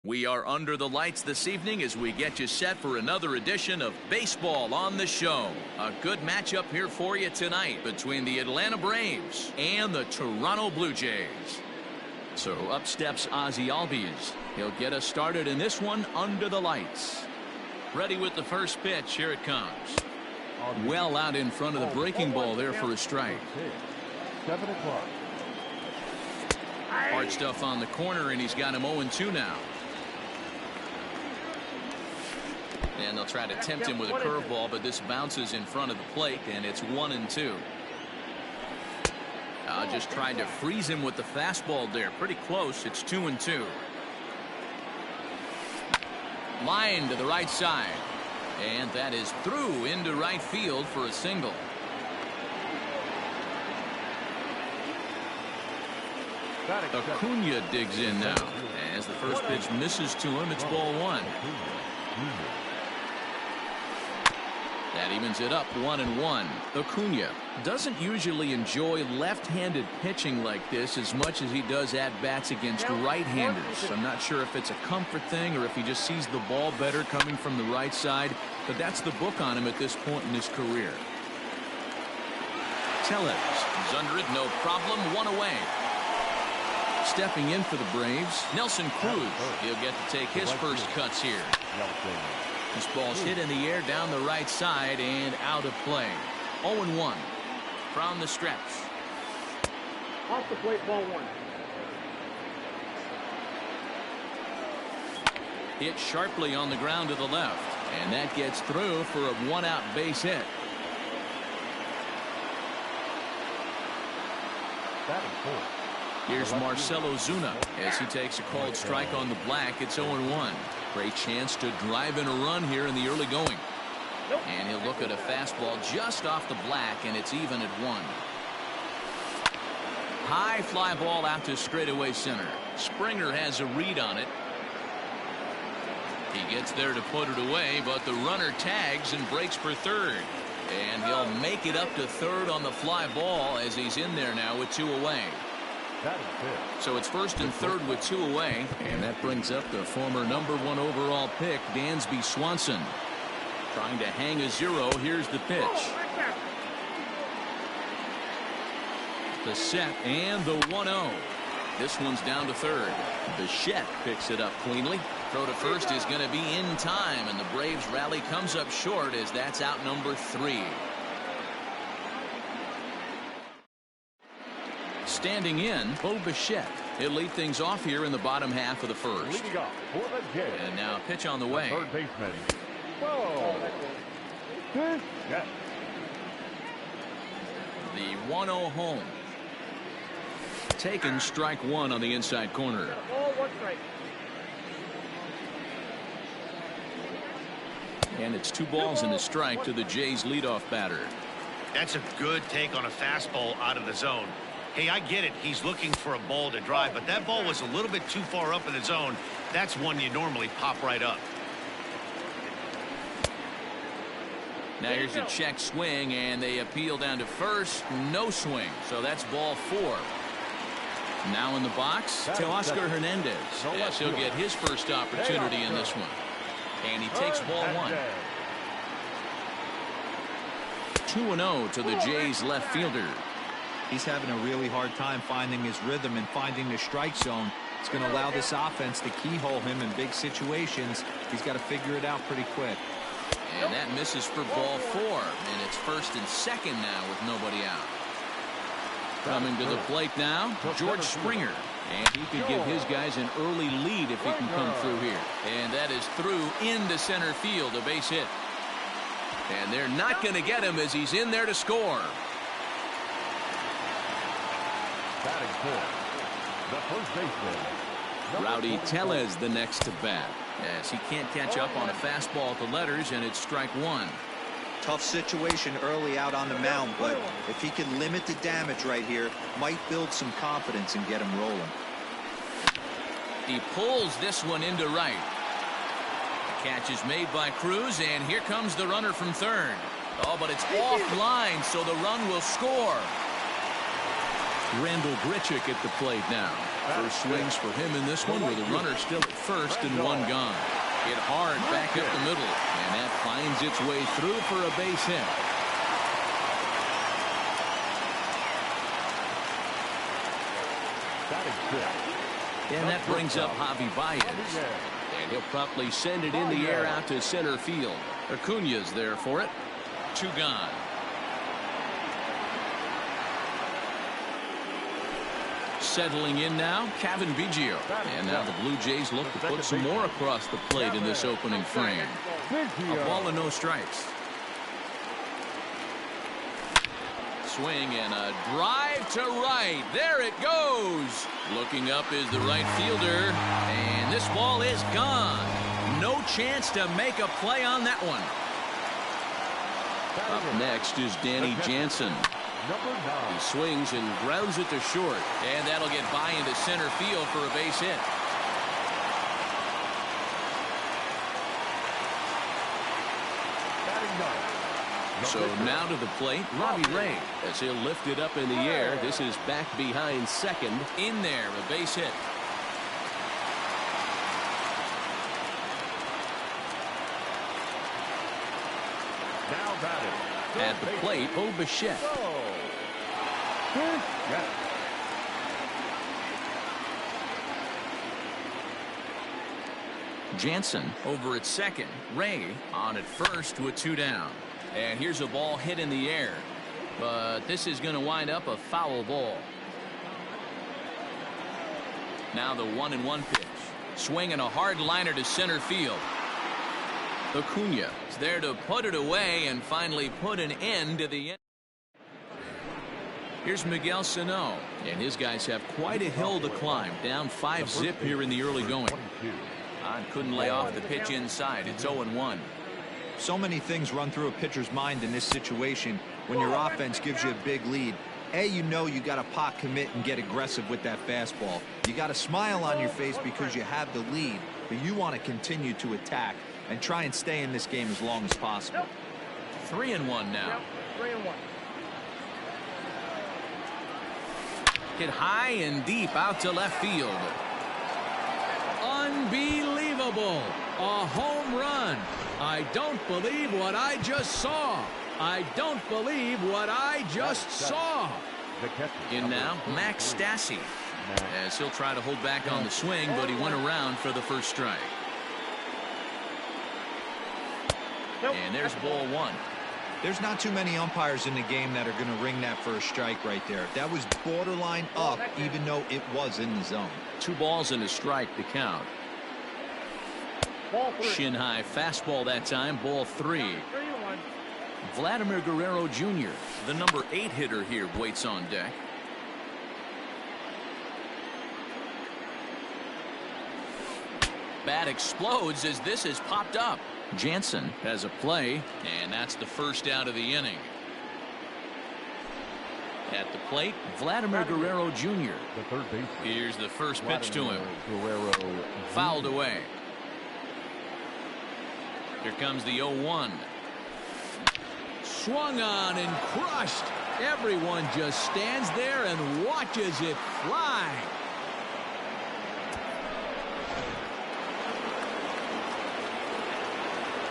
We are under the lights this evening as we get you set for another edition of Baseball on the Show. A good matchup here for you tonight between the Atlanta Braves and the Toronto Blue Jays. So up steps Ozzie Albies. He'll get us started in this one under the lights. Ready with the first pitch. Here it comes. Well out in front of the breaking ball there for a strike. 7 o'clock. Hard stuff on the corner, and he's got him 0-2 now. And they'll try to tempt him with a curveball, but this bounces in front of the plate, and it's 1-2. Just trying to freeze him with the fastball there. Pretty close. It's 2-2. Line to the right side. And that is through into right field for a single. Acuna digs in now. As the first pitch misses to him, it's ball one. That evens it up 1-1. Acuna doesn't usually enjoy left-handed pitching like this as much as he does at-bats against right-handers. I'm not sure if it's a comfort thing or if he just sees the ball better coming from the right side, but that's the book on him at this point in his career. Tellez is under it, no problem, one away. Stepping in for the Braves, Nelson Cruz. He'll get to take his first cuts here. This ball's hit in the air down the right side and out of play. 0-1 from the stretch. Off the plate, ball one. Hit sharply on the ground to the left, and that gets through for a one-out base hit. Here's Marcell Ozuna as he takes a called strike on the black. It's 0-1. Great chance to drive in a run here in the early going. And he'll look at a fastball just off the black, and it's even at 1. High fly ball out to straightaway center. Springer has a read on it. He gets there to put it away, but the runner tags and breaks for third. And he'll make it up to third on the fly ball as he's in there now with 2 away. So it's first and third with 2 away, and that brings up the former #1 overall pick, Dansby Swanson. Trying to hang a 0. Here's the pitch. The set and the 1-0. This one's down to third. Bichette picks it up cleanly. Throw to first is going to be in time, and the Braves rally comes up short as that's out number 3. Standing in, Bo Bichette. He'll lead things off here in the bottom half of the first. And now a pitch on the way. Third baseman. The 1-0 home. Taken, strike 1 on the inside corner. And it's 2 balls and a strike to the Jays leadoff batter. That's a good take on a fastball out of the zone. Hey, I get it. He's looking for a ball to drive, but that ball was a little bit too far up in the zone. That's one you normally pop right up. Now here's a check swing, and they appeal down to first. No swing, so that's ball 4. Now in the box, Teoscar Hernandez. Yes, he'll get his first opportunity in this one. And he takes ball 1. 2-0 to the Jays left fielder. He's having a really hard time finding his rhythm and finding the strike zone. It's going to allow this offense to keyhole him in big situations. He's got to figure it out pretty quick. And that misses for ball 4. And it's first and second now with nobody out. Coming to the plate now, George Springer. And he could give his guys an early lead if he can come through here. And that is through into center field, a base hit. And they're not going to get him as he's in there to score. Batting fourth, the first baseman. Rowdy Tellez the next to bat. As he can't catch up on a fastball at the letters, and it's strike 1. Tough situation early out on the mound, but if he can limit the damage right here, might build some confidence and get him rolling. He pulls this one into right. The catch is made by Cruz, and here comes the runner from third. Oh, but it's offline, so the run will score. at the plate now. First swings for him in this one with a runner still at first and one gone. Hit hard back up the middle, and that finds its way through for a base hit. And that brings up Javier Baez. And he'll promptly send it in the air out to center field. Acuna's there for it. Two gone. Settling in now, Cavan Biggio. And now the Blue Jays look to put some more across the plate in this opening frame. A ball and no strikes. Swing and a drive to right. There it goes. Looking up is the right fielder. And this ball is gone. No chance to make a play on that one. Up next is Danny Janssen. He swings and grounds it to short. And that'll get by into center field for a base hit. So now to the plate, Robbie Ray, as he'll lift it up in the air. This is back behind second. In there, a base hit. Now batting. At the plate, Bo Bichette. Janssen over at second. Ray on at first with two down. And here's a ball hit in the air. But this is going to wind up a foul ball. Now the 1-1 pitch. Swinging a hard liner to center field. Acuna is there to put it away and finally put an end to the end. Here's Miguel Sano, and his guys have quite a hill to climb. Down 5-zip here in the early going. Couldn't lay off the pitch inside. It's 0-1. So many things run through a pitcher's mind in this situation when your offense gives you a big lead. You know you got to pot commit and get aggressive with that fastball. You got a smile on your face because you have the lead, but you want to continue to attack and try and stay in this game as long as possible. 3-1 now. 3-1. Hit high and deep out to left field. Unbelievable. A home run. I don't believe what I just saw. I don't believe what I just saw. In now, Max Stassi. As he'll try to hold back on the swing, but he went around for the first strike. And there's ball one. There's not too many umpires in the game that are going to ring that first strike right there. That was borderline up, even though it was in the zone. 2 balls and a strike to count. Shin high fastball that time, ball 3. Vladimir Guerrero Jr., the number 8 hitter here, waits on deck. Bat explodes as this is popped up. Janssen has a play, and that's the first out of the inning. At the plate, Vladimir Guerrero Jr. The third baseman. Here's the first pitch to him. Guerrero Fouled away. Here comes the 0-1. Swung on and crushed. Everyone just stands there and watches it fly.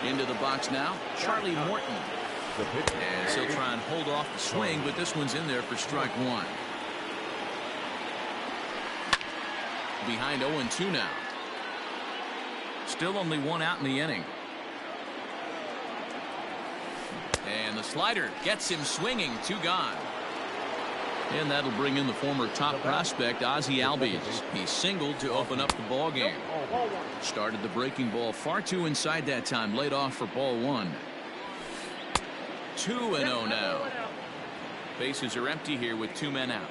Into the box now, Charlie Morton. As he'll try and hold off the swing, but this one's in there for strike 1. Behind 0-2 now. Still only 1 out in the inning. And the slider gets him swinging. 2 gone. And that'll bring in the former top prospect, Ozzie Albies. He singled to open up the ball game. Started the breaking ball far too inside that time. Laid off for ball 1. 2-0 now. Bases are empty here with 2 men out.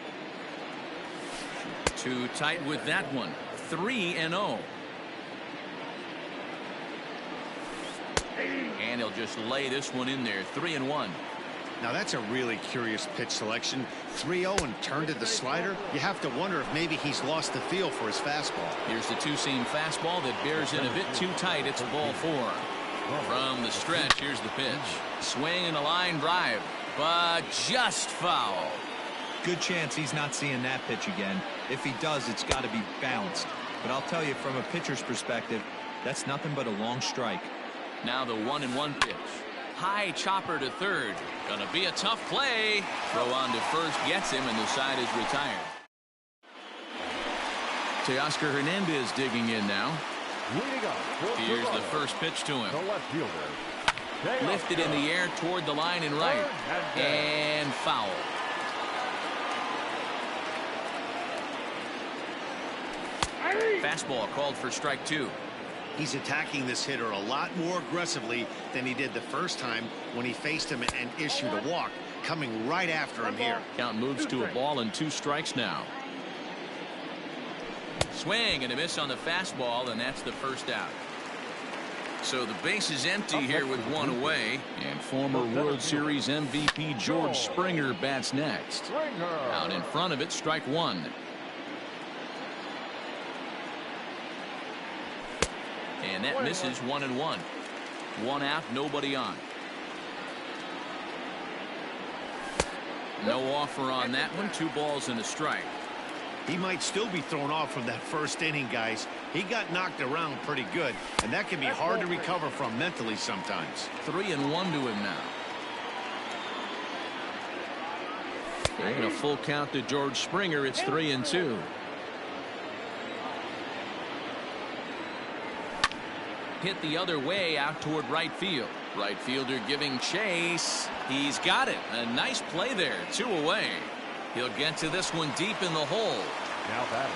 Too tight with that one. 3-0. And he'll just lay this one in there. 3-1. Now that's a really curious pitch selection. 3-0 and turned to the slider. You have to wonder if maybe he's lost the feel for his fastball. Here's the two-seam fastball that bears in a bit too tight. It's ball 4. From the stretch, here's the pitch. Swing and a line drive, but just foul. Good chance he's not seeing that pitch again. If he does, it's got to be bounced. But I'll tell you, from a pitcher's perspective, that's nothing but a long strike. Now the 1-1 pitch. High chopper to third. Gonna be a tough play. Throw on to first gets him, and the side is retired. Teoscar Hernandez digging in now. Here's the first pitch to him. The left fielder. Lifted in the air toward the line and right. And foul. Fastball called for strike 2. He's attacking this hitter a lot more aggressively than he did the first time when he faced him and issued a walk, coming right after him here. Count moves to a ball and 2 strikes now. Swing and a miss on the fastball, and that's the first out. So the base is empty here with 1 away, and former World Series MVP George Springer bats next. Out in front of it, strike 1. And that misses 1-1. 1 out, nobody on. No offer on that one. 2 balls and a strike. He might still be thrown off from that first inning, guys. He got knocked around pretty good, and that can be hard to recover from mentally sometimes. 3-1 to him now. And a full count to George Springer. It's 3-2. Hit the other way out toward right field. Right fielder giving chase. He's got it. A nice play there. 2 away. He'll get to this one deep in the hole. Now batting.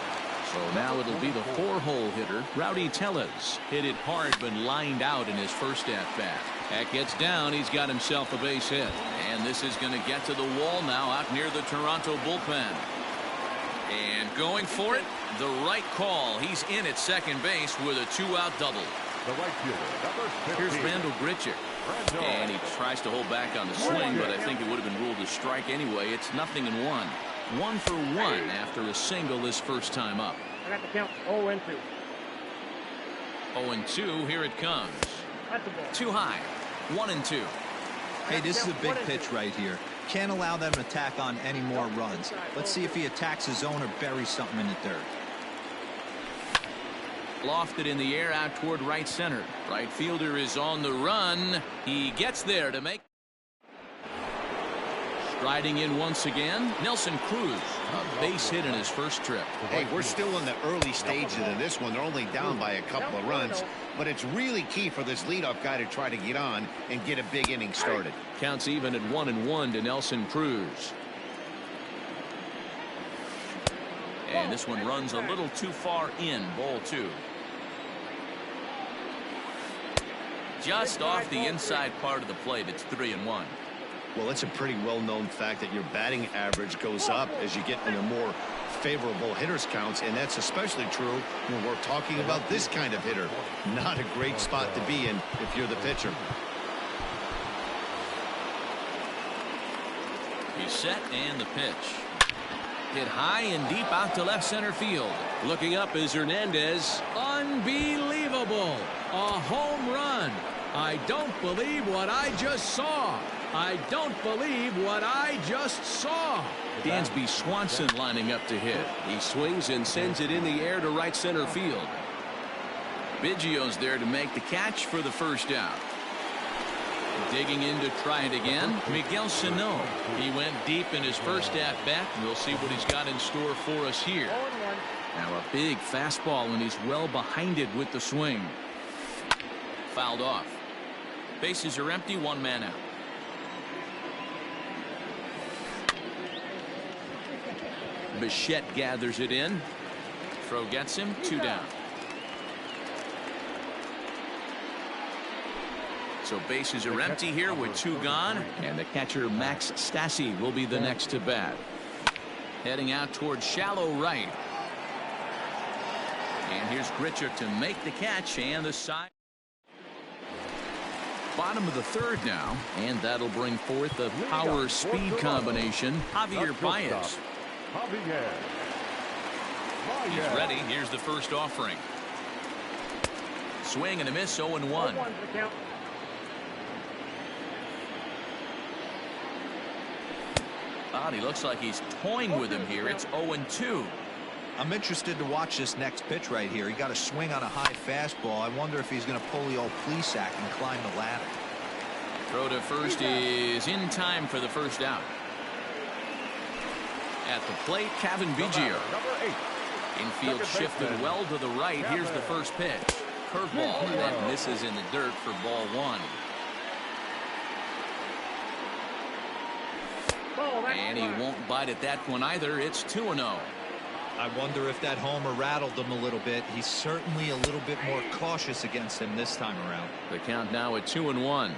So now it'll be the 4-hole hitter, Rowdy Tellez. Hit it hard but lined out in his first at-bat. That gets down. He's got himself a base hit. And this is going to get to the wall now out near the Toronto bullpen. And going for it, the right call. He's in at second base with a 2-out double. The right fielder, number 15. Here's Randall Grichuk. And he tries to hold back on the swing, but I think it would have been ruled a strike anyway. It's 0-1. 1 for 1 after a single his first time up. I got the count 0-2. 0-2. Here it comes. Too high. 1-2. Hey, this is a big pitch right here. Can't allow them to tack on any more runs. Let's see if he attacks his zone or buries something in the dirt. Lofted in the air out toward right center. Right fielder is on the run. He gets there to make. Striding in once again, Nelson Cruz. A base hit in his first trip. Hey, we're still in the early stages of this one. They're only down by a couple of runs, but it's really key for this leadoff guy to try to get on and get a big inning started. Counts even at 1-1 to Nelson Cruz. And this one runs a little too far in. Ball 2. Just off the inside part of the plate. It's 3-1. Well, it's a pretty well-known fact that your batting average goes up as you get into more favorable hitters counts, and that's especially true when we're talking about this kind of hitter. Not a great spot to be in if you're the pitcher. He's set, and the pitch. Hit high and deep out to left center field. Looking up is Hernandez. Unbelievable. A home run. I don't believe what I just saw. I don't believe what I just saw. Dansby Swanson lining up to hit. He swings and sends it in the air to right center field. Biggio's there to make the catch for the first out. Digging in to try it again, Miguel Sano. He went deep in his first at-bat. We'll see what he's got in store for us here. Now a big fastball, and he's well behind it with the swing. Fouled off. Bases are empty, 1 man out. Bichette gathers it in. Throw gets him, 2 down. So bases are empty here with 2 gone, and the catcher Max Stassi will be the next to bat. Heading out towards shallow right. And here's Grichuk to make the catch, and the side. Bottom of the 3rd now, and that'll bring forth the power speed combination. Javier Baez. He's ready. Here's the first offering. Swing and a miss, 0-1. Oh, he looks like he's toying with him here. It's 0-2. I'm interested to watch this next pitch right here. He got a swing on a high fastball. I wonder if he's going to pull the old Plesac and climb the ladder. Throw to first is in time for the first out. At the plate, Kevin Biggio. Infield shifted well to the right. Here's the first pitch. Curveball, and that misses in the dirt for ball one. And he won't bite at that one either. It's 2-0. I wonder if that homer rattled him a little bit. He's certainly a little bit more cautious against him this time around. The count now at 2-1.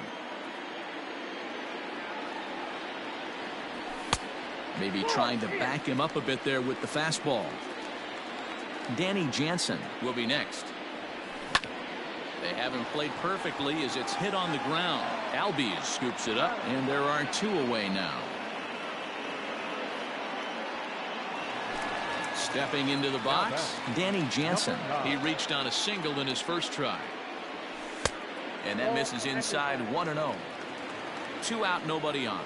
Maybe trying to back him up a bit there with the fastball. Danny Janssen will be next. They haven't played perfectly as it's hit on the ground. Albies scoops it up, and there are two away now. Stepping into the box, Danny Janssen. He reached on a single in his first try. And that misses inside. 1-0. 2 out, nobody on.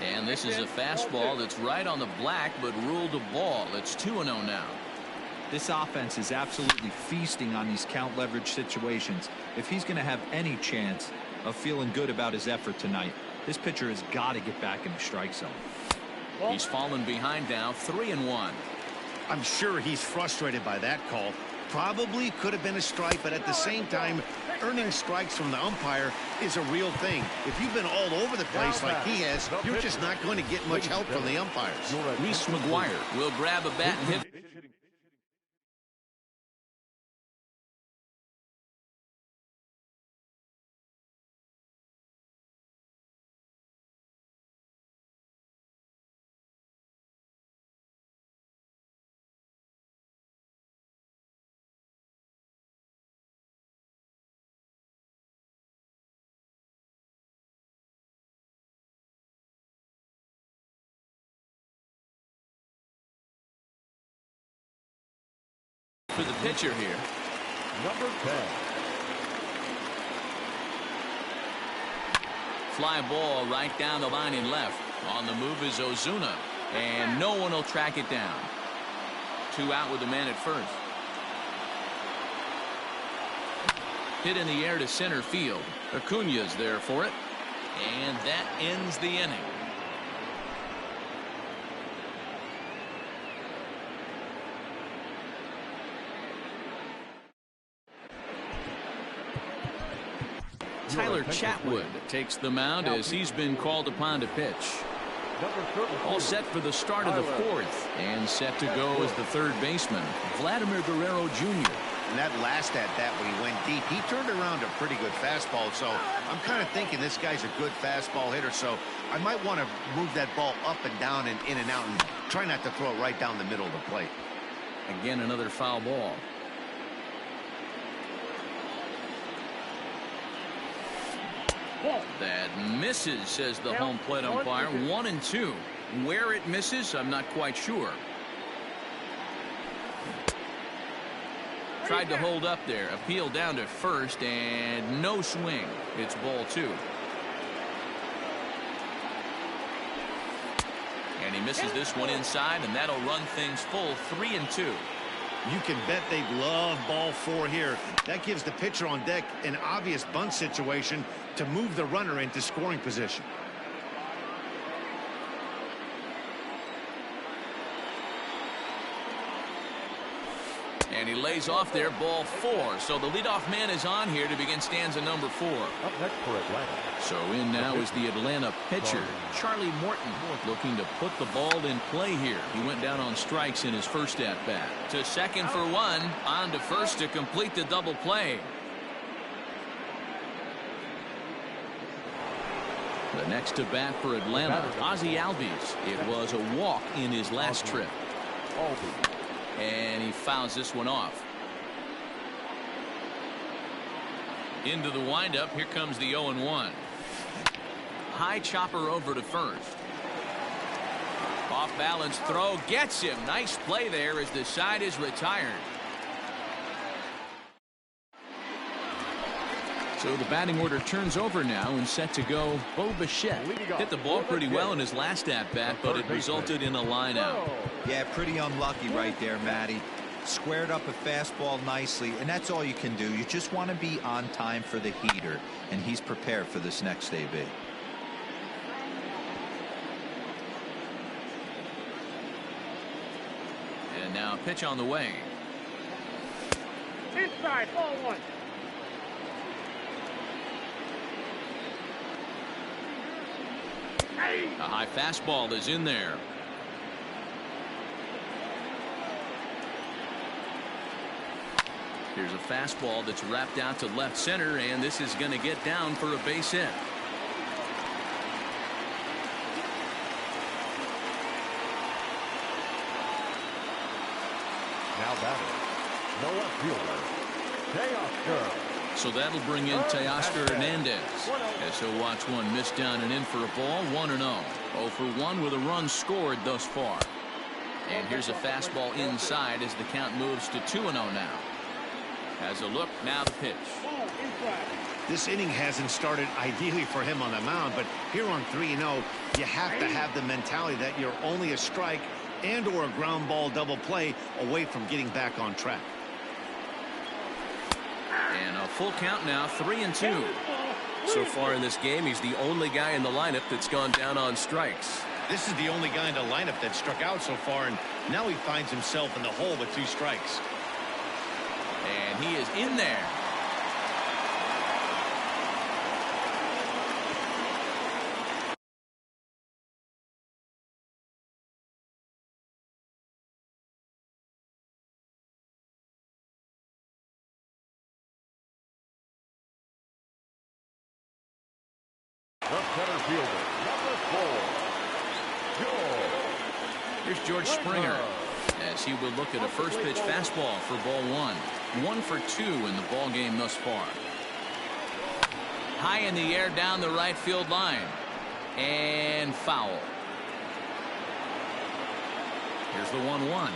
And this is a fastball that's right on the black, but ruled a ball. It's 2-0 now. This offense is absolutely feasting on these count leverage situations. If he's going to have any chance of feeling good about his effort tonight, this pitcher has got to get back in the strike zone. He's fallen behind now, 3-1. I'm sure he's frustrated by that call. Probably could have been a strike, but at the same time, earning strikes from the umpire is a real thing. If you've been all over the place like he has, you're just not going to get much help from the umpires. Reese McGuire will grab a bat and hit. For the pitcher here. Number 10. Fly ball right down the line and left. On the move is Ozuna, and no one will track it down. 2 out with the man at first. Hit in the air to center field. Acuña's there for it, and that ends the inning. Tyler Chatwood takes the mound as he's been called upon to pitch. All set for the start of the fourth, and set to go as the third baseman, Vladimir Guerrero Jr. And that last at bat when he went deep, he turned around a pretty good fastball. So I'm kind of thinking this guy's a good fastball hitter. So I might want to move that ball up and down and in and out and try not to throw it right down the middle of the plate. Again, another foul ball. That misses, says the home plate umpire. 1-2. Where it misses, I'm not quite sure. Tried to hold up there. Appeal down to first, and no swing. It's ball 2. And he misses this one inside, and that'll run things full. 3-2. You can bet they love ball 4 here. That gives the pitcher on deck an obvious bunt situation to move the runner into scoring position. And he lays off there, ball 4. So the leadoff man is on here to begin stanza number 4. Up next for Atlanta. So in now is the Atlanta pitcher, Charlie Morton, looking to put the ball in play here. He went down on strikes in his first at-bat. To second for 1, on to first to complete the double play. The next to bat for Atlanta, Ozzie Albies. It was a walk in his last trip. And he fouls this one off. Into the windup. Here comes the 0-1. High chopper over to first. Off balance throw gets him. Nice play there as the side is retired. So the batting order turns over now and set to go. Bo Bichette hit the ball pretty well in his last at-bat, but it resulted in a line out. Yeah, pretty unlucky right there, Matty. Squared up a fastball nicely, and that's all you can do. You just want to be on time for the heater, and he's prepared for this next AB. And now pitch on the way. Inside, ball one. A high fastball is in there. Here's a fastball that's wrapped out to left center, and this is going to get down for a base hit. Now batting, the left fielder, Teoscar. So that'll bring in Teoscar Hernandez, as he'll watch one miss down and in for a ball. 1-0. 0 for 1 with a run scored thus far. And here's a fastball inside as the count moves to 2-0 now. Has a look, now the pitch. This inning hasn't started ideally for him on the mound, but here on 3-0, you have to have the mentality that you're only a strike and or a ground ball double play away from getting back on track. And a full count now, 3-2. So far in this game, he's the only guy in the lineup that's gone down on strikes. This is the only guy in the lineup that struck out so far, and now he finds himself in the hole with 2 strikes. And he is in there. The center fielder, number 4, George. Here's George Springer, as he will look at a first pitch fastball for ball 1. 1 for 2 in the ball game thus far. High in the air down the right field line, and foul. Here's the 1-1.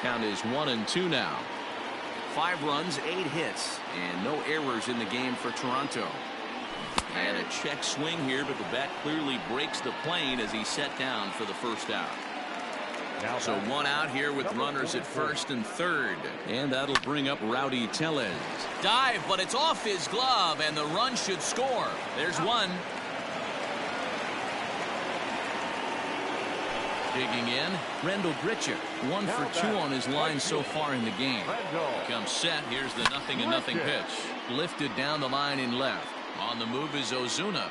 Count is 1-2 now. 5 runs, 8 hits, and no errors in the game for Toronto. And a check swing here, but the bat clearly breaks the plane as he's set down for the first out. So 1 out here with runners at first and third. And that'll bring up Rowdy Tellez. Dive, but it's off his glove, and the run should score. There's one. Digging in, Rendell Gritcher. 1 for 2 on his line so far in the game. Comes set. Here's the 0-0 pitch. Lifted down the line in left. On the move is Ozuna.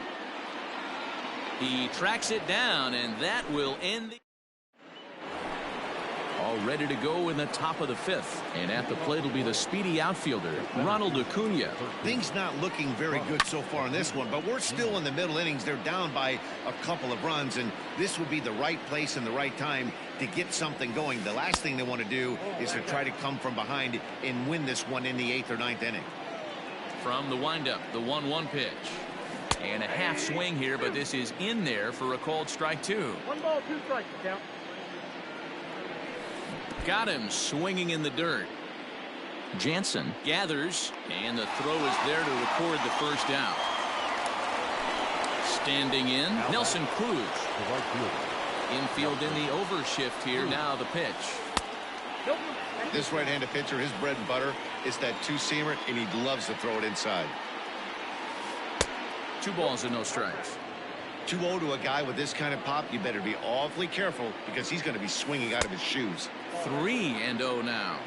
He tracks it down, and that will end the... All ready to go in the top of the 5th. And at the plate will be the speedy outfielder, Ronald Acuna. Things not looking very good so far in this one, but we're still in the middle innings. They're down by a couple of runs, and this would be the right place and the right time to get something going. The last thing they want to do is to try to come from behind and win this one in the 8th or 9th inning. From the windup, the 1-1 pitch. And a half swing here, but this is in there for a called strike 2. 1 ball, 2 strikes, count. Got him swinging in the dirt. Janssen gathers, and the throw is there to record the first out. Standing in, Nelson Cruz. Infield in the overshift here. Now the pitch. This right-handed pitcher, his bread and butter is that 2-seamer, and he loves to throw it inside. 2 balls and no strikes. 2-0 to a guy with this kind of pop, you better be awfully careful because he's going to be swinging out of his shoes. 3-0 now.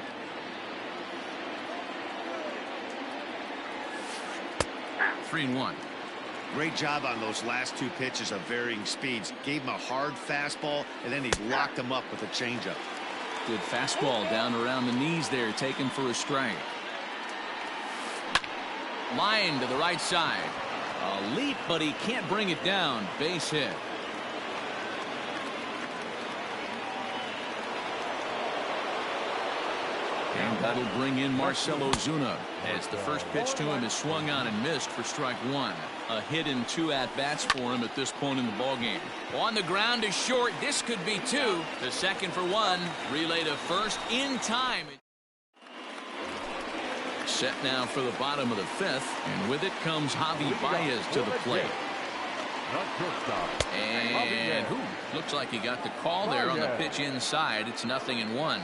Three and 1. Great job on those last 2 pitches of varying speeds. Gave him a hard fastball, and then he locked him up with a changeup. Good fastball down around the knees there, taken for a strike. Line to the right side. A leap, but he can't bring it down. Base hit. And that'll bring in Marcell Ozuna, as the first pitch to him is swung on and missed for strike 1. A hit in 2 at-bats for him at this point in the ballgame. On the ground is short. This could be 2. The second for 1. Relay to first in time. Set now for the bottom of the fifth, and with it comes Javier Baez to the plate. And looks like he got the call there on the pitch inside. It's 0-1.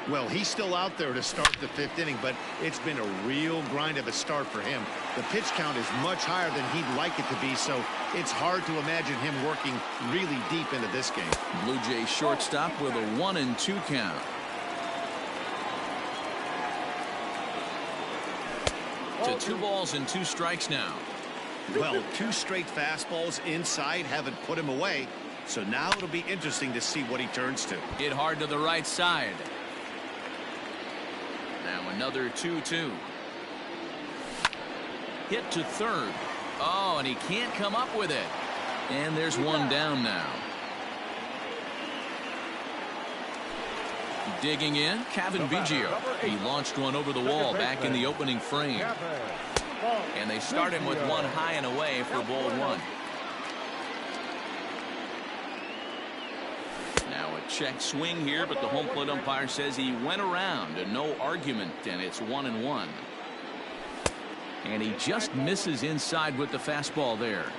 Well, he's still out there to start the fifth inning, but it's been a real grind of a start for him. The pitch count is much higher than he'd like it to be, so it's hard to imagine him working really deep into this game. Blue Jays shortstop with a 1-2 count. To 2 balls and 2 strikes now. Well, 2 straight fastballs inside haven't put him away, so now it'll be interesting to see what he turns to. Hit hard to the right side. Now another 2-2. Hit to third. Oh, and he can't come up with it. And there's 1 down now. Digging in, Kevin Biggio. He launched one over the wall back in the opening frame. And they start him with 1 high and away for ball 1. Now a check swing here, but the home plate umpire says he went around and no argument, and it's 1-1. And he just misses inside with the fastball there.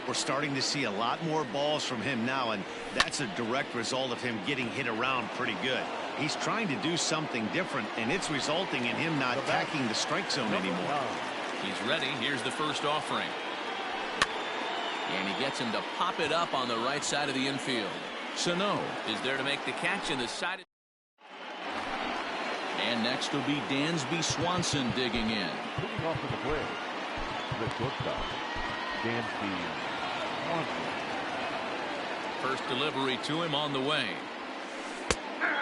We're starting to see a lot more balls from him now, and that's a direct result of him getting hit around pretty good. He's trying to do something different, and it's resulting in him not attacking the strike zone anymore. He's ready. Here's the first offering. And he gets him to pop it up on the right side of the infield. Sano is there to make the catch in the side. And next will be Dansby Swanson digging in. Putting off of the plate, the shortstop, Dansby Swanson. First delivery to him on the way.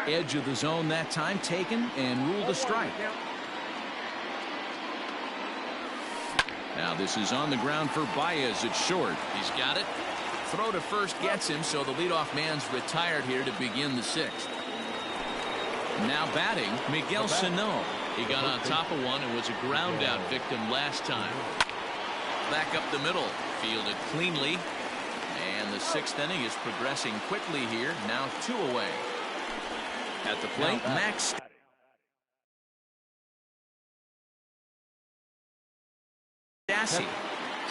Edge of the zone that time taken and ruled a strike. Now this is on the ground for Baez at short. He's got it. Throw to first gets him, so the leadoff man's retired here to begin the 6th. Now batting, Miguel Sano. He got on top of one and was a ground out victim last time. Back up the middle, fielded cleanly. And the 6th inning is progressing quickly here. Now 2 away. At the plate, Max.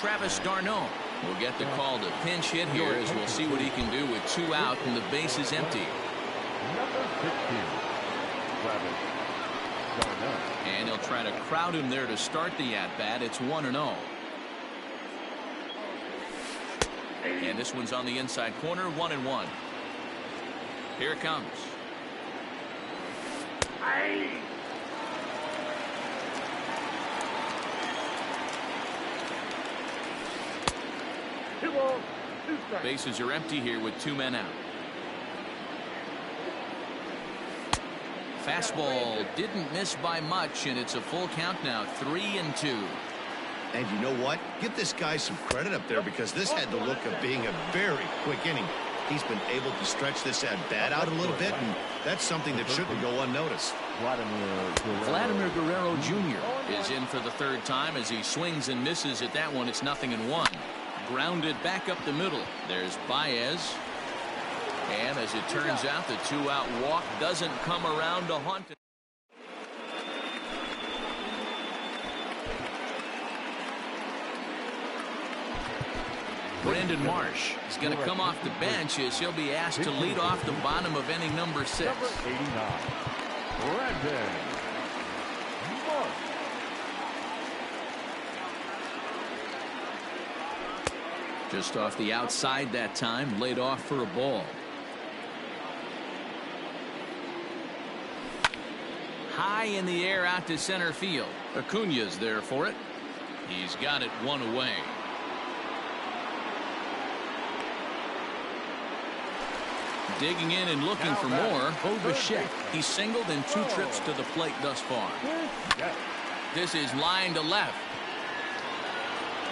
Travis d'Arnaud will get the call to pinch hit here, as we'll see what he can do with 2 out and the base is empty. Number 16, Travis d'Arnaud. And he'll try to crowd him there to start the at-bat. It's 1-0. And this one's on the inside corner, 1-1. Here it comes. Bases are empty here with 2 men out. Fastball didn't miss by much, and it's a full count now, 3-2. And you know what? Give this guy some credit up there, because this had the look of being a very quick inning. He's been able to stretch this at bat out a little bit, and that's something that shouldn't go unnoticed. Vladimir Guerrero Jr. is in for the 3rd time as he swings and misses at that one. It's 0-1. Grounded back up the middle. There's Baez. And as it turns out, the 2-out walk doesn't come around to haunt him. Brandon Marsh is going to come off the bench as he'll be asked to lead off the bottom of inning number 6. Number 89, Brandon Marsh. Just off the outside that time, laid off for a ball. High in the air out to center field. Acuña's there for it. He's got it 1 away. Digging in and looking for more, Bichette. He's singled in 2 trips to the plate thus far. This is line to left.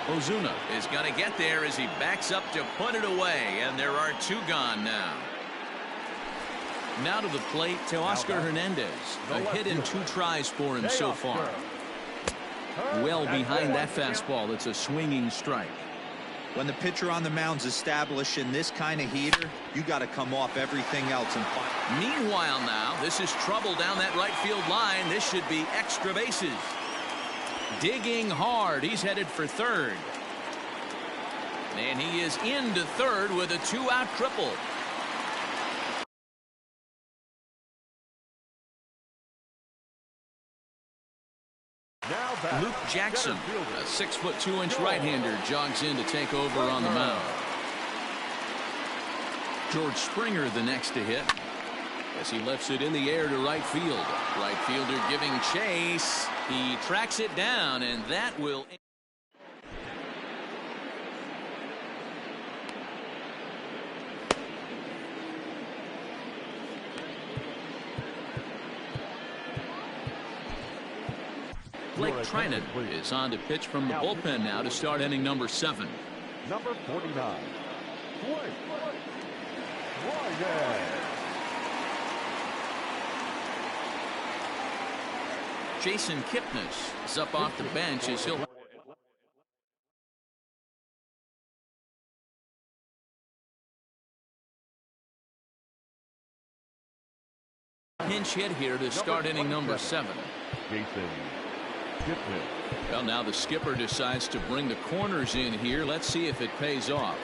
Ozuna is going to get there as he backs up to put it away, and there are 2 gone now. Now to the plate, Teoscar Hernandez. A hit in 2 tries for him so far. Well behind that fastball. It's a swinging strike. When the pitcher on the mound's establishing this kind of heater, you got to come off everything else and find. Meanwhile now, this is trouble down that right field line. This should be extra bases. Digging hard. He's headed for third. And he is into third with a two-out triple. Luke Jackson, a 6'2" right-hander, jogs in to take over on the mound. George Springer the next to hit as he lifts it in the air to right field. Right fielder giving chase. He tracks it down, and that will. Blake Trinan is on to pitch from the bullpen now to start inning number 7. Number 49, Blake Trinan. Jason Kipnis is up off the bench as he'll. Pinch hit here to start inning number 7. Jason Kipnis. Well, now the skipper decides to bring the corners in here. Let's see if it pays off.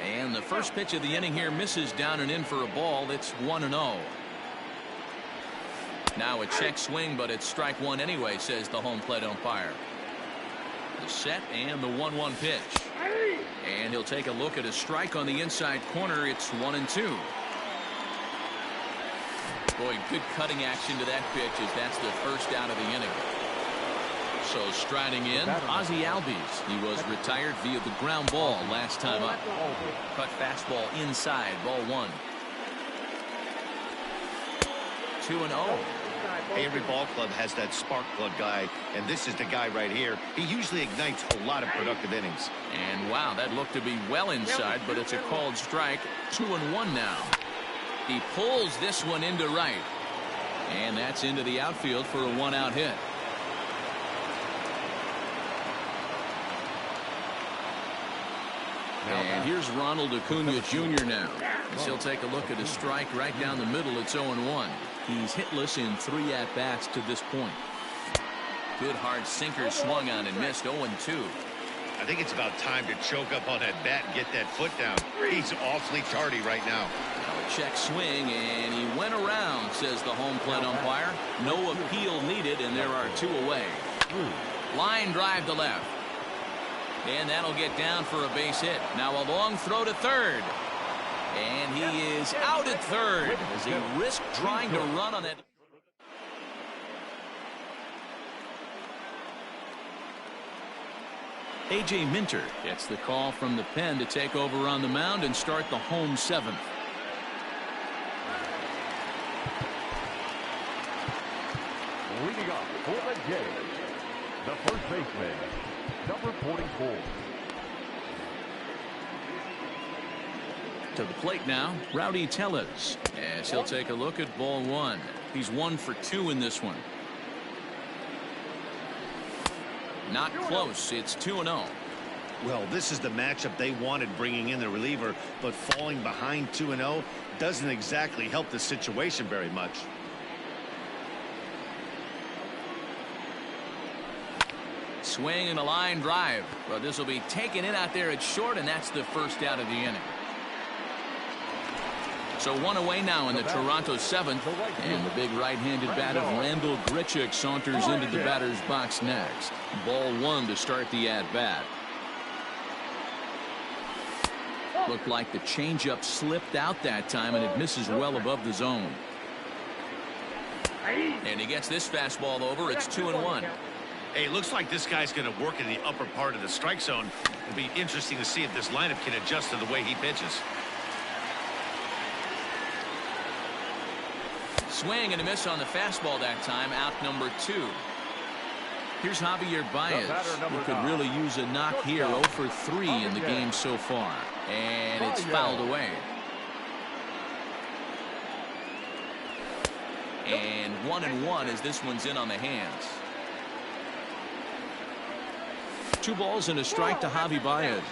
And the first pitch of the inning here misses down and in for a ball. It's 1-0. Now a check swing, but it's strike one anyway, says the home plate umpire. The set and the 1-1 pitch. And he'll take a look at a strike on the inside corner. It's 1-2. Boy, good cutting action to that pitch as that's the first out of the inning. So striding in, Ozzie Albies. He was retired via the ground ball last time up. Cut fastball inside, ball 1. 2-0. Every ball club has that spark plug guy, and this is the guy right here. He usually ignites a lot of productive innings. And wow, that looked to be well inside, but it's a called strike. 2-1 now. He pulls this one into right, and that's into the outfield for a 1-out hit. And here's Ronald Acuna Jr. now. As he'll take a look at a strike right down the middle. It's 0-1. He's hitless in 3 at-bats to this point. Good hard sinker swung on and missed. 0-2. I think it's about time to choke up on that bat and get that foot down. He's awfully tardy right now. A check swing, and he went around, says the home plate umpire. No appeal needed, and there are 2 away. Line drive to left. And that'll get down for a base hit. Now a long throw to third. And he is out at third as he risked trying to run on that. A.J. Minter gets the call from the pen to take over on the mound and start the home 7th. Leading up for the game, the first baseman, number 44. To the plate now, Rowdy Tellez, as he'll take a look at ball 1. He's 1 for 2 in this one. Not close. It's 2-0. Well, this is the matchup they wanted, bringing in the reliever, but falling behind 2-0 doesn't exactly help the situation very much. Swing and a line drive. But this will be taken in out there at short, and that's the first out of the inning. So 1 away now in the Toronto 7th, and the big right-handed bat of Randall Grichuk saunters into the batter's box next. Ball 1 to start the at-bat. Looked like the changeup slipped out that time, and it misses well above the zone. And he gets this fastball over. It's 2-1. Hey, it looks like this guy's going to work in the upper part of the strike zone. It'll be interesting to see if this lineup can adjust to the way he pitches. Swing and a miss on the fastball that time. Out number 2. Here's Javier Baez, who could really use a knock here. 0 for 3 in the game so far. And it's fouled away. And 1-1 as this one's in on the hands. 2 balls and a strike to Javier Baez.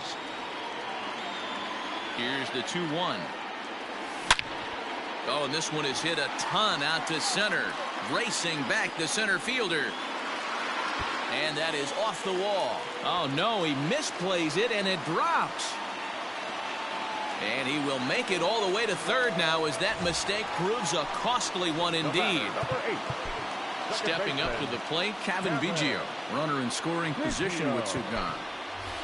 Here's the 2-1. Oh, and this one is hit a ton out to center. Racing back the center fielder. And that is off the wall. Oh, no, he misplays it, and it drops. And he will make it all the way to third now as that mistake proves a costly one indeed. Stepping up to the plate, Kevin Biggio. Runner in scoring position with Sugan.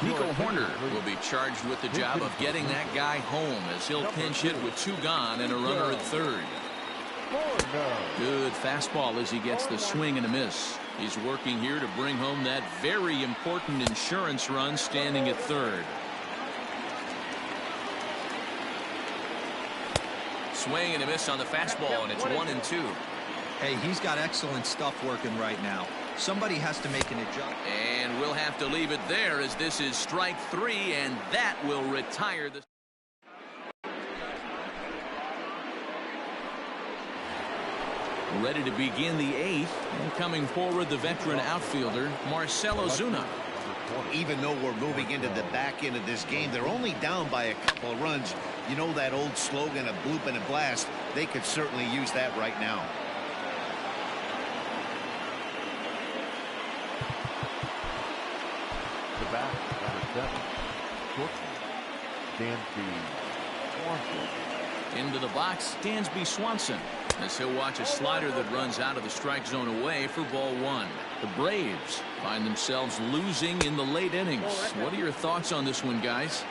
Nico Horner will be charged with the job of getting that guy home as he'll pinch hit with 2 gone and a runner at third. Good fastball as he gets the swing and a miss. He's working here to bring home that very important insurance run standing at third. Swing and a miss on the fastball, and it's 1-2. Hey, he's got excellent stuff working right now. Somebody has to make an adjustment. And we'll have to leave it there as this is strike 3, and that will retire the... Ready to begin the 8th, and coming forward the veteran outfielder Marcell Ozuna. Even though we're moving into the back end of this game, they're only down by a couple of runs. You know that old slogan, a bloop and a blast. They could certainly use that right now. The bat, number 7, Dansby Swanson. Into the box, Dansby Swanson, as he'll watch a slider that runs out of the strike zone away for ball 1. The Braves find themselves losing in the late innings. What are your thoughts on this one, guys?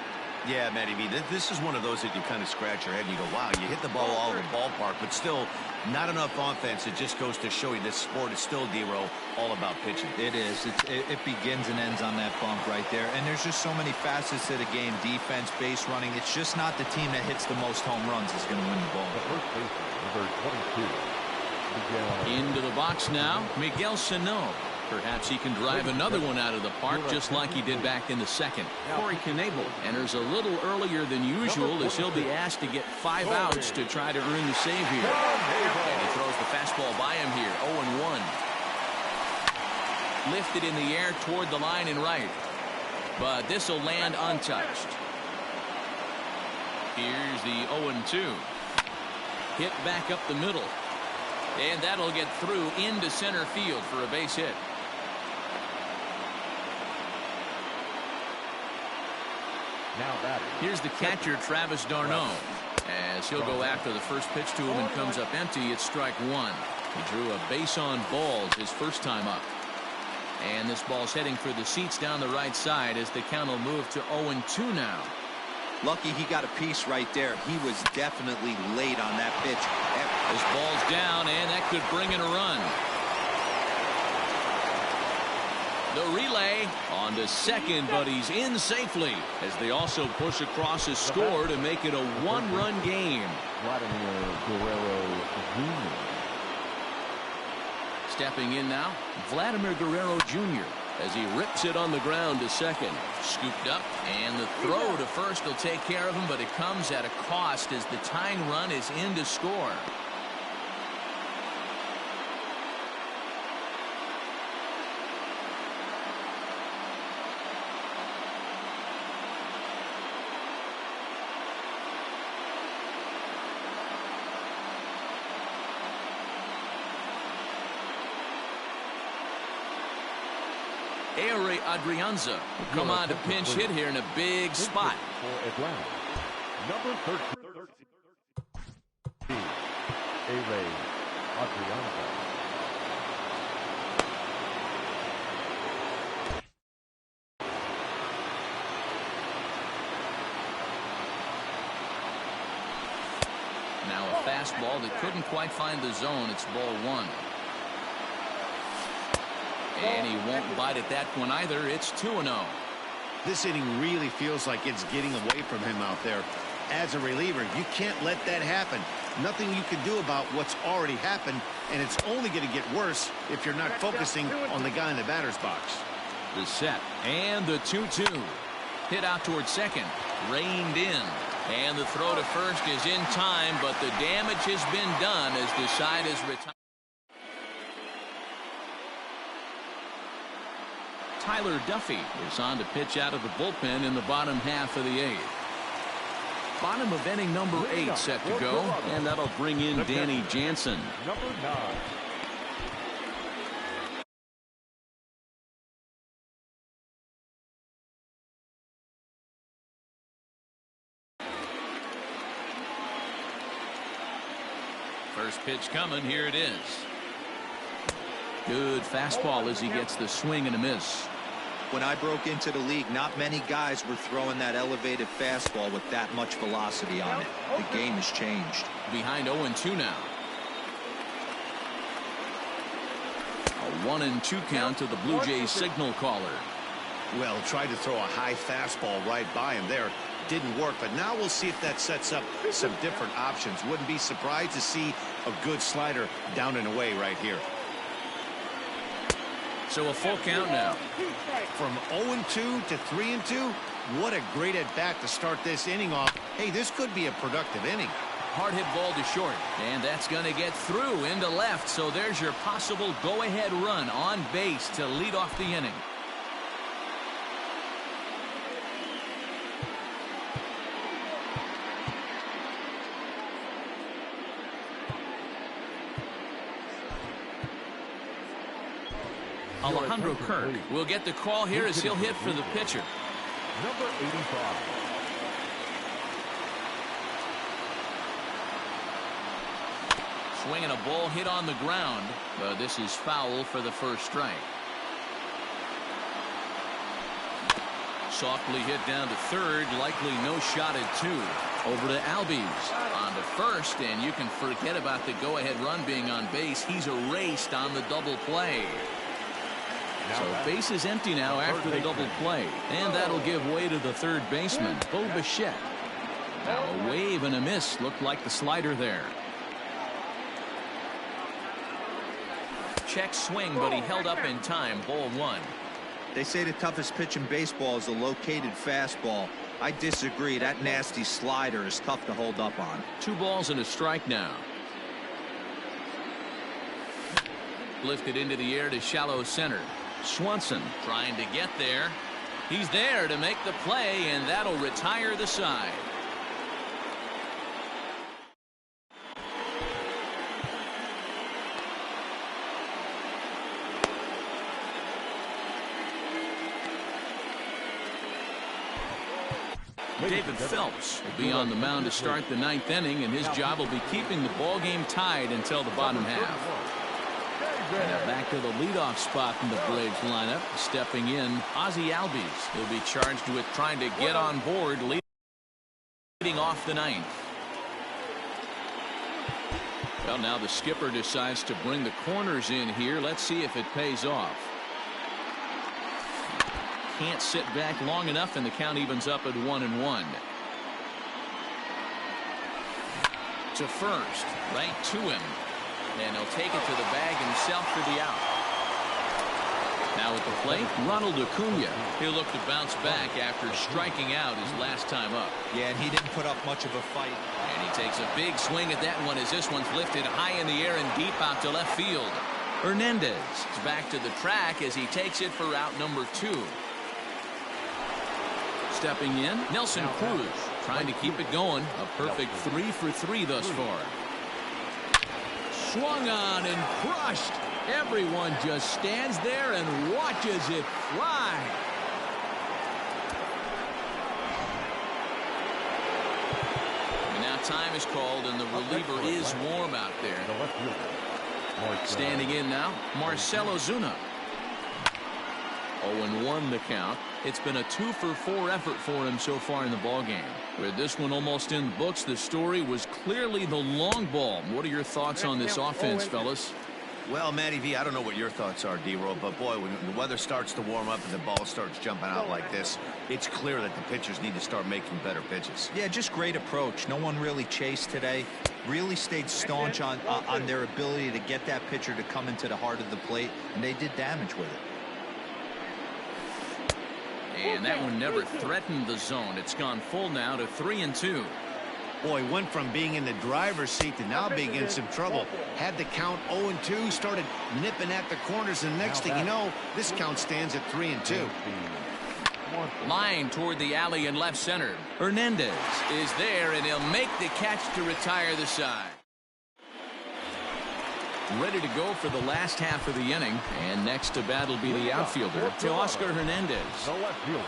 Yeah, Matty B, this is one of those that you kind of scratch your head and you go, wow, you hit the ball all over the ballpark, but still not enough offense. It just goes to show you this sport is still, D-Row, all about pitching. It is. It begins and ends on that bump right there. And there's just so many facets to the game. Defense, base running. It's just not the team that hits the most home runs is going to win the ball. The first baseman, number 22. Into the box now, Miguel Sano. Perhaps he can drive another one out of the park just like he did back in the second. Corey Knebel enters a little earlier than usual as he'll be asked to get 5 outs to try to earn the save here. And he throws the fastball by him here, 0-1. Lifted in the air toward the line and right. But this will land untouched. Here's the 0-2. Hit back up the middle. And that'll get through into center field for a base hit. Now batting. Here's the catcher, Travis d'Arnaud, as he'll go after the first pitch to him and comes up empty. It's strike 1. He drew a base on balls his first time up. And this ball's heading for the seats down the right side as the count will move to 0-2 now. Lucky he got a piece right there. He was definitely late on that pitch. This ball's down, and that could bring in a run. The relay on to second, but he's in safely as they also push across his score to make it a 1-run game. Vladimir Guerrero Jr. Stepping in now, Vladimir Guerrero Jr. as he rips it on the ground to second. Scooped up, and the throw to first will take care of him, but it comes at a cost as the tying run is in to score. Ehire Adrianza will come on to pinch hit here in a big spot. For Atlanta, number 13, Ehire Adrianza. Now a fastball that couldn't quite find the zone. It's ball 1. And he won't bite at that one either. It's 2-0. This inning really feels like it's getting away from him out there. As a reliever, you can't let that happen. Nothing you can do about what's already happened, and it's only going to get worse if you're not focusing on the guy in the batter's box. The set and the 2-2. Hit out toward second. Reined in. And the throw to first is in time, but the damage has been done as the side is retired. Tyler Duffy is on to pitch out of the bullpen in the bottom half of the 8th. Bottom of inning number 8 set to go, and that'll bring in Danny Janssen. Number 9. First pitch coming. Here it is. Good fastball as he gets the swing and a miss. When I broke into the league, not many guys were throwing that elevated fastball with that much velocity on it. The game has changed. Behind 0-2 now. A 1-2 count to the Blue Jays signal caller. Well, tried to throw a high fastball right by him there. Didn't work, but now we'll see if that sets up some different options. Wouldn't be surprised to see a good slider down and away right here. So a full count now. From 0-2 to 3-2, what a great at-bat to start this inning off. Hey, this could be a productive inning. Hard hit ball to short, and that's going to get through into left. So there's your possible go-ahead run on base to lead off the inning. Alejandro Kirk will get the call here as he'll hit for the pitcher. Number 85. Swinging a ball hit on the ground, but this is foul for the first strike. Softly hit down to third, likely no shot at 2. Over to Albies on to first, and you can forget about the go-ahead run being on base. He's erased on the double play. So base is empty now after the double play, and that'll give way to the third baseman, Bo Bichette. Now a wave and a miss. Looked like the slider there. Check swing, but he held up in time. Ball 1. They say the toughest pitch in baseball is a located fastball. I disagree. That nasty slider is tough to hold up on. 2 balls and a strike now. Lifted into the air to shallow center. Swanson trying to get there. He's there to make the play, and that'll retire the side. David Phelps will be on the mound to start the 9th inning, and his job will be keeping the ball game tied until the bottom half. And now back to the leadoff spot in the Braves lineup. Stepping in, Ozzie Albies. He'll be charged with trying to get on board, leading off the 9th. Well, now the skipper decides to bring the corners in here. Let's see if it pays off. Can't sit back long enough, and the count evens up at 1-1. To first, right to him. And he'll take it to the bag himself for the out. Now at the plate, Ronald Acuna. He'll look to bounce back after striking out his last time up. Yeah, and he didn't put up much of a fight. And he takes a big swing at that one as this one's lifted high in the air and deep out to left field. Hernandez is back to the track as he takes it for out number 2. Stepping in, Nelson Cruz trying to keep it going. A perfect 3 for 3 thus far. Swung on and crushed. Everyone just stands there and watches it fly. And now time is called, and the reliever is warm out there. Standing in now, Marcell Ozuna. 0-1 the count. It's been a 2 for 4 effort for him so far in the ballgame. With this one almost in the books, the story was clearly the long ball. What are your thoughts on this offense, fellas? Well, Matty V, I don't know what your thoughts are, D-Roll, but boy, when the weather starts to warm up and the ball starts jumping out like this, it's clear that the pitchers need to start making better pitches. Yeah, just great approach. No one really chased today. Really stayed staunch on their ability to get that pitcher to come into the heart of the plate, and they did damage with it. And that one never threatened the zone. It's gone full now to 3-2. Boy, went from being in the driver's seat to now being in some trouble. Had the count 0-2, started nipping at the corners, and the next thing you know, this count stands at 3-2. Line toward the alley in left center. Hernandez is there, and he'll make the catch to retire the side. Ready to go for the last half of the inning, and next to bat will be the outfielder, Teoscar Hernandez. The left fielder.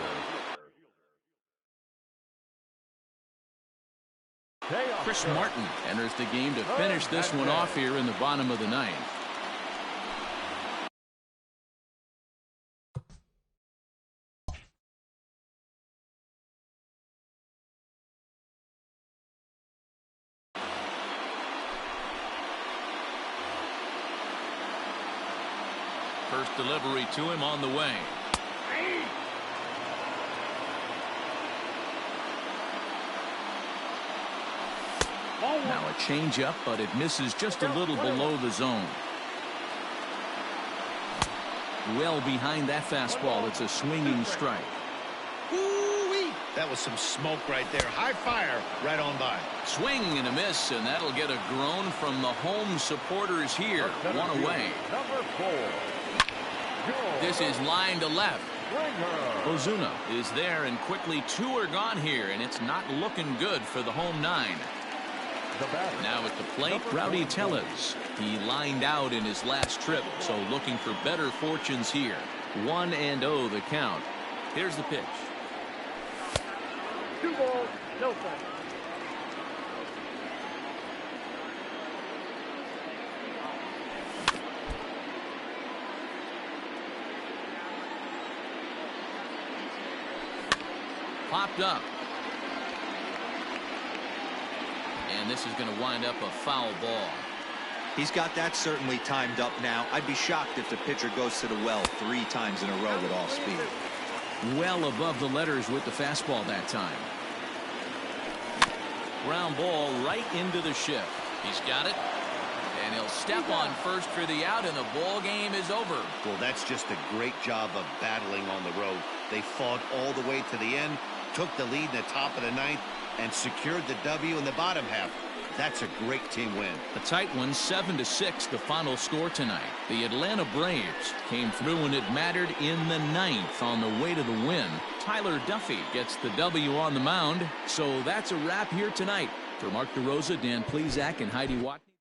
Chris Martin enters the game to finish this one off here in the bottom of the ninth. First delivery to him on the way. Now a changeup, but it misses just a little below the zone. Well behind that fastball. It's a swinging strike. Woo-wee! That was some smoke right there. High fire right on by. Swing and a miss, and that'll get a groan from the home supporters here. One away. Number 4. This is line to left. Ozuna is there, and quickly 2 are gone here, and it's not looking good for the home 9. Now at the plate, Rowdy Tellez. He lined out in his last trip, so looking for better fortunes here. 1-0 the count. Here's the pitch. 2 balls, no strikes. Popped up. And this is going to wind up a foul ball. He's got that certainly timed up now. I'd be shocked if the pitcher goes to the well 3 times in a row with all speed. Well above the letters with the fastball that time. Ground ball right into the shift. He's got it. And he'll step on first for the out, and the ball game is over. Well, that's just a great job of battling on the road. They fought all the way to the end, took the lead in the top of the ninth, and secured the W in the bottom half. That's a great team win. A tight one, 7-6, the final score tonight. The Atlanta Braves came through when it mattered in the ninth on the way to the win. Tyler Duffy gets the W on the mound. So that's a wrap here tonight. For Mark DeRosa, Dan Plesac, and Heidi Watney.